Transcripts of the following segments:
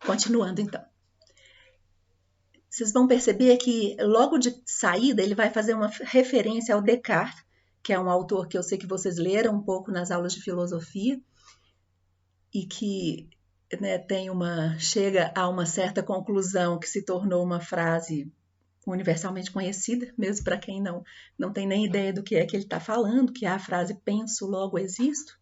Continuando, então. Vocês vão perceber que logo de saída ele vai fazer uma referência ao Descartes, que é um autor que eu sei que vocês leram um pouco nas aulas de filosofia e que, né, chega a uma certa conclusão que se tornou uma frase universalmente conhecida, mesmo para quem não tem nem ideia do que é que ele está falando, que é a frase penso, logo existo.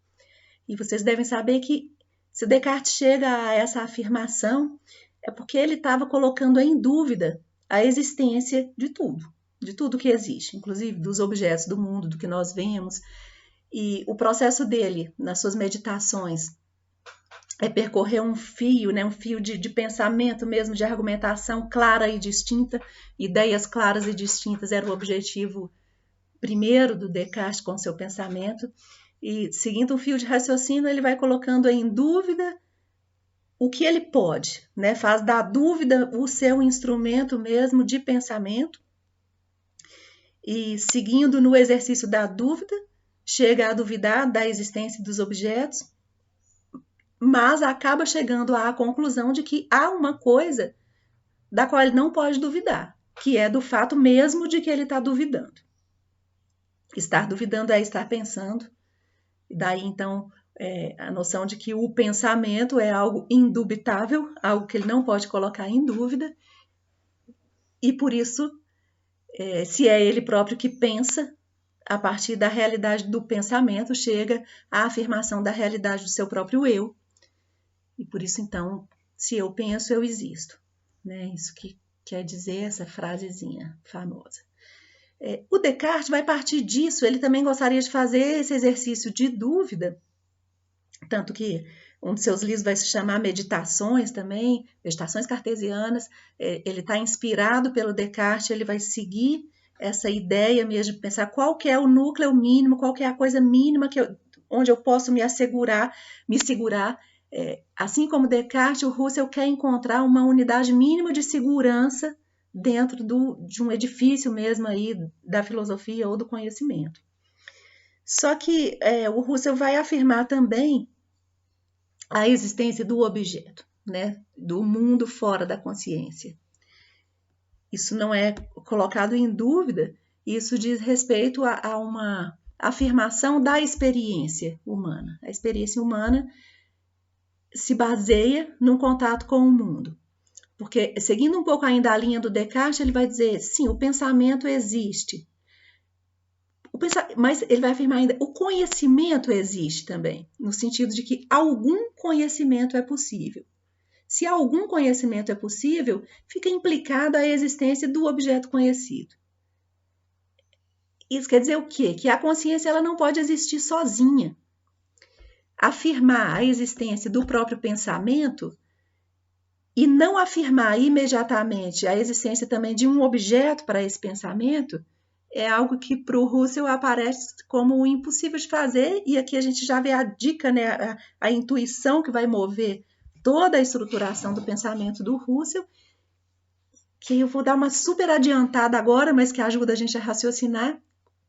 E vocês devem saber que se Descartes chega a essa afirmação, é porque ele estava colocando em dúvida a existência de tudo que existe, inclusive dos objetos do mundo, do que nós vemos. E o processo dele, nas suas meditações, é percorrer um fio, né, um fio de pensamento mesmo, de argumentação clara e distinta. Ideias claras e distintas era o objetivo primeiro do Descartes com seu pensamento. E seguindo um fio de raciocínio, ele vai colocando em dúvida o que ele pode, né? Faz da dúvida o seu instrumento mesmo de pensamento. E seguindo no exercício da dúvida, chega a duvidar da existência dos objetos, mas acaba chegando à conclusão de que há uma coisa da qual ele não pode duvidar, que é do fato mesmo de que ele está duvidando. Estar duvidando é estar pensando. E daí, então, a noção de que o pensamento é algo indubitável, algo que ele não pode colocar em dúvida, e por isso, se é ele próprio que pensa, a partir da realidade do pensamento, chega à afirmação da realidade do seu próprio eu. E por isso, então, se eu penso, eu existo. Né? Isso que quer dizer essa frasezinha famosa. O Descartes vai partir disso, ele também gostaria de fazer esse exercício de dúvida, tanto que um dos seus livros vai se chamar Meditações também, Meditações Cartesianas. Ele está inspirado pelo Descartes, ele vai seguir essa ideia mesmo de pensar qual que é o núcleo mínimo, qual que é a coisa mínima onde eu posso me segurar. Assim como Descartes, o Russell quer encontrar uma unidade mínima de segurança dentro de um edifício mesmo aí da filosofia ou do conhecimento. Só que o Russell vai afirmar também a existência do objeto, né? Do mundo fora da consciência. Isso não é colocado em dúvida, isso diz respeito a uma afirmação da experiência humana. A experiência humana se baseia num contato com o mundo. Porque, seguindo um pouco ainda a linha do Descartes, ele vai dizer, sim, o pensamento existe. Mas ele vai afirmar ainda, o conhecimento existe também, no sentido de que algum conhecimento é possível. Se algum conhecimento é possível, fica implicada a existência do objeto conhecido. Isso quer dizer o quê? Que a consciência ela não pode existir sozinha. Afirmar a existência do próprio pensamento e não afirmar imediatamente a existência também de um objeto para esse pensamento é algo que para o Russell aparece como impossível de fazer, e aqui a gente já vê a dica, né, a intuição que vai mover toda a estruturação do pensamento do Russell, que eu vou dar uma super adiantada agora, mas que ajuda a gente a raciocinar,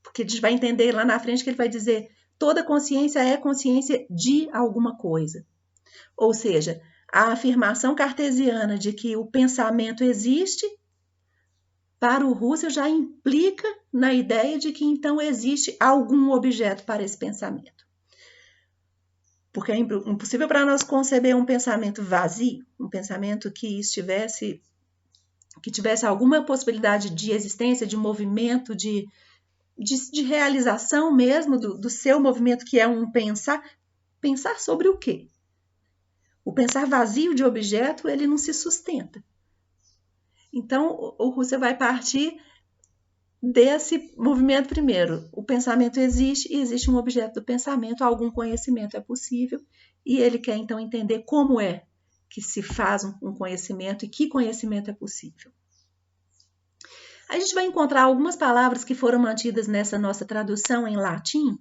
porque a gente vai entender lá na frente que ele vai dizer toda consciência é consciência de alguma coisa. Ou seja, a afirmação cartesiana de que o pensamento existe, para o Russell já implica na ideia de que então existe algum objeto para esse pensamento. Porque é impossível para nós conceber um pensamento vazio, um pensamento que tivesse alguma possibilidade de existência, de movimento, de realização mesmo do seu movimento, que é um pensar. Pensar sobre o quê? O pensar vazio de objeto, ele não se sustenta. Então, o Russell vai partir desse movimento primeiro. O pensamento existe e existe um objeto do pensamento, algum conhecimento é possível, e ele quer então entender como é que se faz um conhecimento e que conhecimento é possível. A gente vai encontrar algumas palavras que foram mantidas nessa nossa tradução em latim.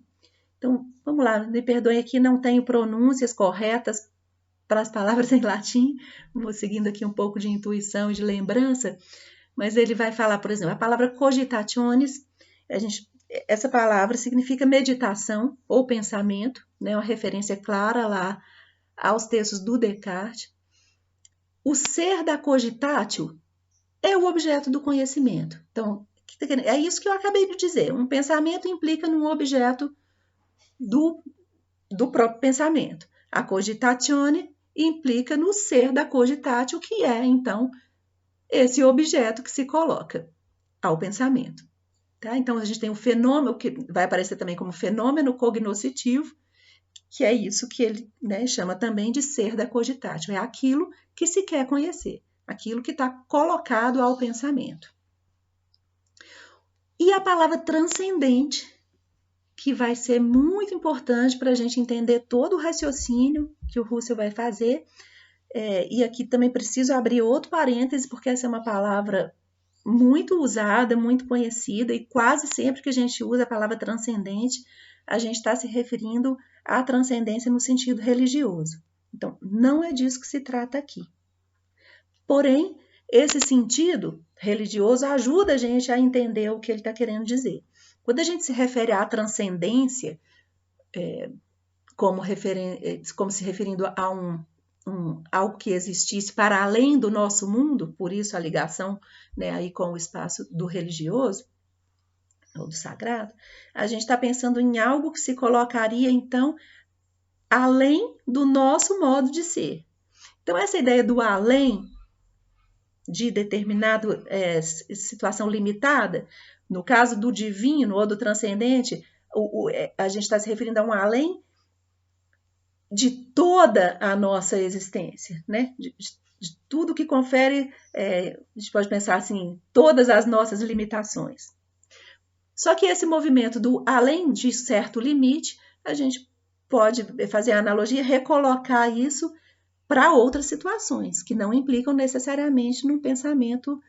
Então, vamos lá, me perdoem aqui, não tenho pronúncias corretas para as palavras em latim, vou seguindo aqui um pouco de intuição e de lembrança, mas ele vai falar, por exemplo, a palavra cogitationis, essa palavra significa meditação ou pensamento, né, uma referência clara lá aos textos do Descartes. o ser da cogitatio é o objeto do conhecimento. Então, é isso que eu acabei de dizer. Um pensamento implica num objeto do próprio pensamento. A cogitatione implica no ser da cogitatio, que é, então, esse objeto que se coloca ao pensamento. Tá? Então, a gente tem o fenômeno, que vai aparecer também como fenômeno cognoscitivo, que é isso que ele, né, chama também de ser da cogitatio. É aquilo que se quer conhecer, aquilo que está colocado ao pensamento. E a palavra transcendente, que vai ser muito importante para a gente entender todo o raciocínio que o Russell vai fazer. E aqui também preciso abrir outro parêntese, porque essa é uma palavra muito usada, muito conhecida, e quase sempre que a gente usa a palavra transcendente, a gente está se referindo à transcendência no sentido religioso. Então, não é disso que se trata aqui. Porém, esse sentido religioso ajuda a gente a entender o que ele está querendo dizer. Quando a gente se refere à transcendência, como se referindo a algo que existisse para além do nosso mundo, por isso a ligação, né, aí com o espaço do religioso, ou do sagrado, a gente está pensando em algo que se colocaria, então, além do nosso modo de ser. Então, essa ideia do além de determinada situação limitada, no caso do divino ou do transcendente, a gente está se referindo a um além de toda a nossa existência, né? De tudo que confere, a gente pode pensar assim, todas as nossas limitações. Só que esse movimento do além de certo limite, a gente pode fazer a analogia e recolocar isso para outras situações, que não implicam necessariamente no pensamento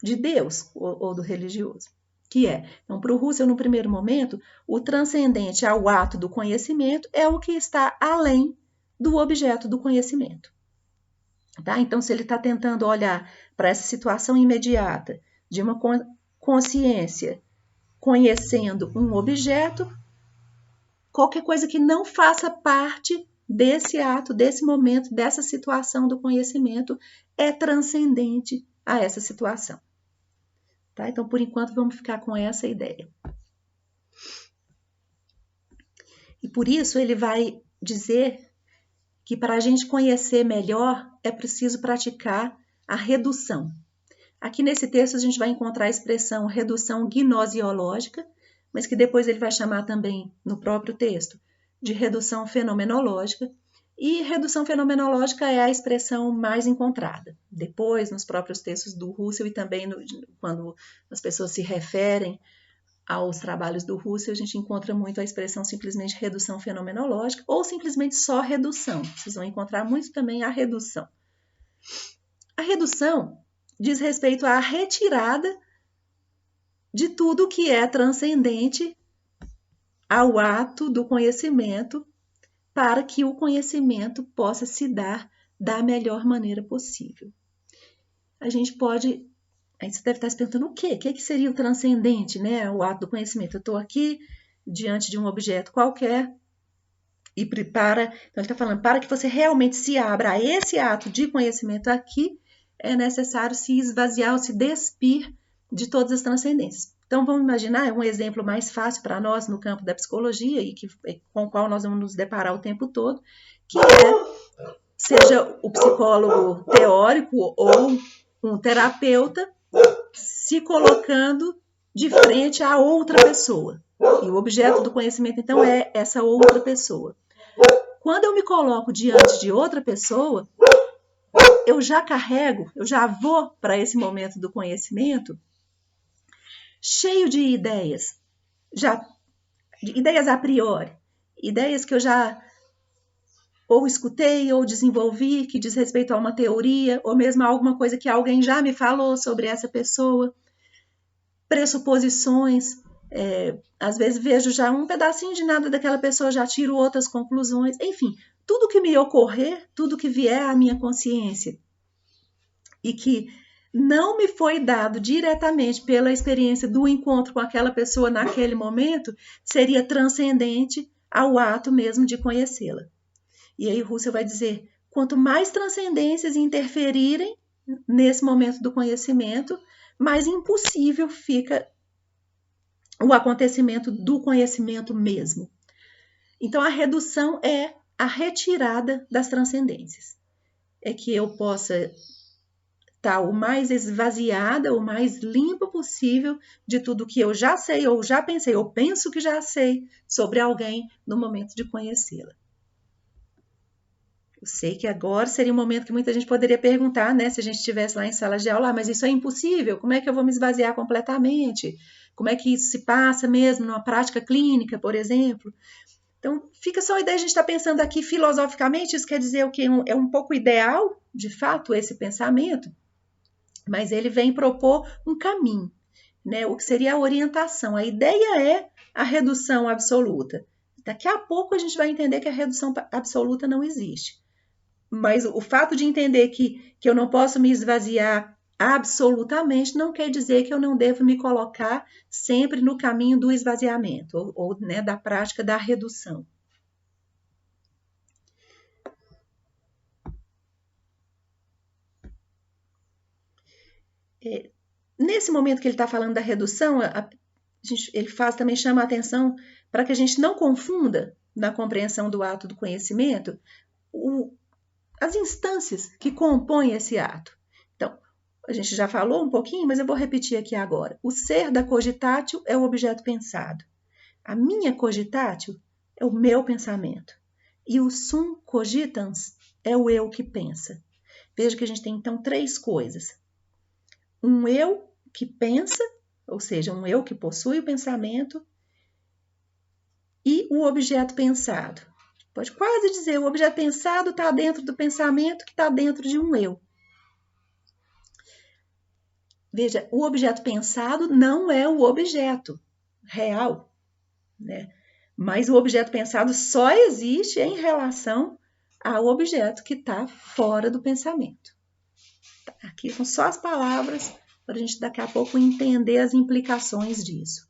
de Deus ou do religioso. Que é, então, para o Russell, no primeiro momento, o transcendente ao ato do conhecimento é o que está além do objeto do conhecimento. Tá? Então, se ele está tentando olhar para essa situação imediata de uma consciência conhecendo um objeto, qualquer coisa que não faça parte desse ato, desse momento, dessa situação do conhecimento, é transcendente a essa situação. Tá? Então, por enquanto, vamos ficar com essa ideia. E por isso ele vai dizer que para a gente conhecer melhor é preciso praticar a redução. Aqui nesse texto a gente vai encontrar a expressão redução gnosiológica, mas que depois ele vai chamar também no próprio texto de redução fenomenológica. E redução fenomenológica é a expressão mais encontrada. Depois, nos próprios textos do Russell e também quando as pessoas se referem aos trabalhos do Russell, a gente encontra muito a expressão simplesmente redução fenomenológica ou simplesmente só redução. Vocês vão encontrar muito também a redução. A redução diz respeito à retirada de tudo que é transcendente ao ato do conhecimento, para que o conhecimento possa se dar da melhor maneira possível. A gente pode... Aí você deve estar se perguntando o quê? O que seria o transcendente, né? O ato do conhecimento. Eu estou aqui diante de um objeto qualquer e prepara... Então, ele está falando, para que você realmente se abra a esse ato de conhecimento aqui, é necessário se esvaziar ou se despir de todas as transcendências. Então, vamos imaginar um exemplo mais fácil para nós no campo da psicologia e com o qual nós vamos nos deparar o tempo todo, que seja o psicólogo teórico ou um terapeuta se colocando de frente a outra pessoa. E o objeto do conhecimento, então, é essa outra pessoa. Quando eu me coloco diante de outra pessoa, eu já carrego, eu já vou para esse momento do conhecimento cheio de ideias, ideias a priori, ideias que eu já ou escutei ou desenvolvi, que diz respeito a uma teoria, ou mesmo a alguma coisa que alguém já me falou sobre essa pessoa, pressuposições, às vezes vejo já um pedacinho de nada daquela pessoa, já tiro outras conclusões, enfim, tudo que me ocorrer, tudo que vier à minha consciência e que não me foi dado diretamente pela experiência do encontro com aquela pessoa naquele momento, seria transcendente ao ato mesmo de conhecê-la. E aí Russell vai dizer, quanto mais transcendências interferirem nesse momento do conhecimento, mais impossível fica o acontecimento do conhecimento mesmo. Então, a redução é a retirada das transcendências. É que eu possa estar o mais esvaziada, o mais limpa possível de tudo que eu já sei, ou já pensei, ou penso que já sei sobre alguém no momento de conhecê-la. Eu sei que agora seria um momento que muita gente poderia perguntar, né, se a gente estivesse lá em sala de aula, mas isso é impossível, como é que eu vou me esvaziar completamente? Como é que isso se passa mesmo numa prática clínica, por exemplo? Então, fica só a ideia de a gente estar pensando aqui filosoficamente, isso quer dizer o quê? É um pouco ideal, de fato, esse pensamento, mas ele vem propor um caminho, né? O que seria a orientação. A ideia é a redução absoluta. Daqui a pouco a gente vai entender que a redução absoluta não existe. Mas o fato de entender que eu não posso me esvaziar absolutamente não quer dizer que eu não devo me colocar sempre no caminho do esvaziamento ou né, da prática da redução. Nesse momento que ele está falando da redução, ele também chama a atenção para que a gente não confunda, na compreensão do ato do conhecimento, as instâncias que compõem esse ato. Então, a gente já falou um pouquinho, mas eu vou repetir aqui agora. O ser da cogitatio é o objeto pensado. A minha cogitatio é o meu pensamento. E o sum cogitans é o eu que pensa. Veja que a gente tem, então, três coisas. Um eu que pensa, ou seja, um eu que possui o pensamento, e o objeto pensado. Pode quase dizer, o objeto pensado está dentro do pensamento que está dentro de um eu. Veja, o objeto pensado não é o objeto real, né? Mas o objeto pensado só existe em relação ao objeto que está fora do pensamento. Aqui são só as palavras para a gente daqui a pouco entender as implicações disso.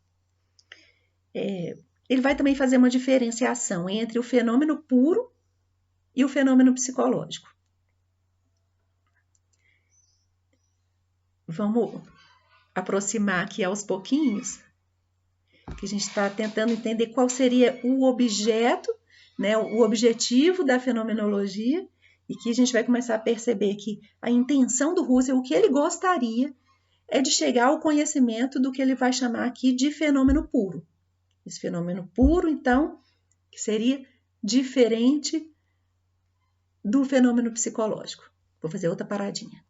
Ele vai também fazer uma diferenciação entre o fenômeno puro e o fenômeno psicológico. Vamos aproximar aqui aos pouquinhos, que a gente está tentando entender qual seria o objeto, né, o objetivo da fenomenologia, e que a gente vai começar a perceber que a intenção do Husserl, o que ele gostaria, é de chegar ao conhecimento do que ele vai chamar aqui de fenômeno puro. Esse fenômeno puro, então, que seria diferente do fenômeno psicológico. Vou fazer outra paradinha.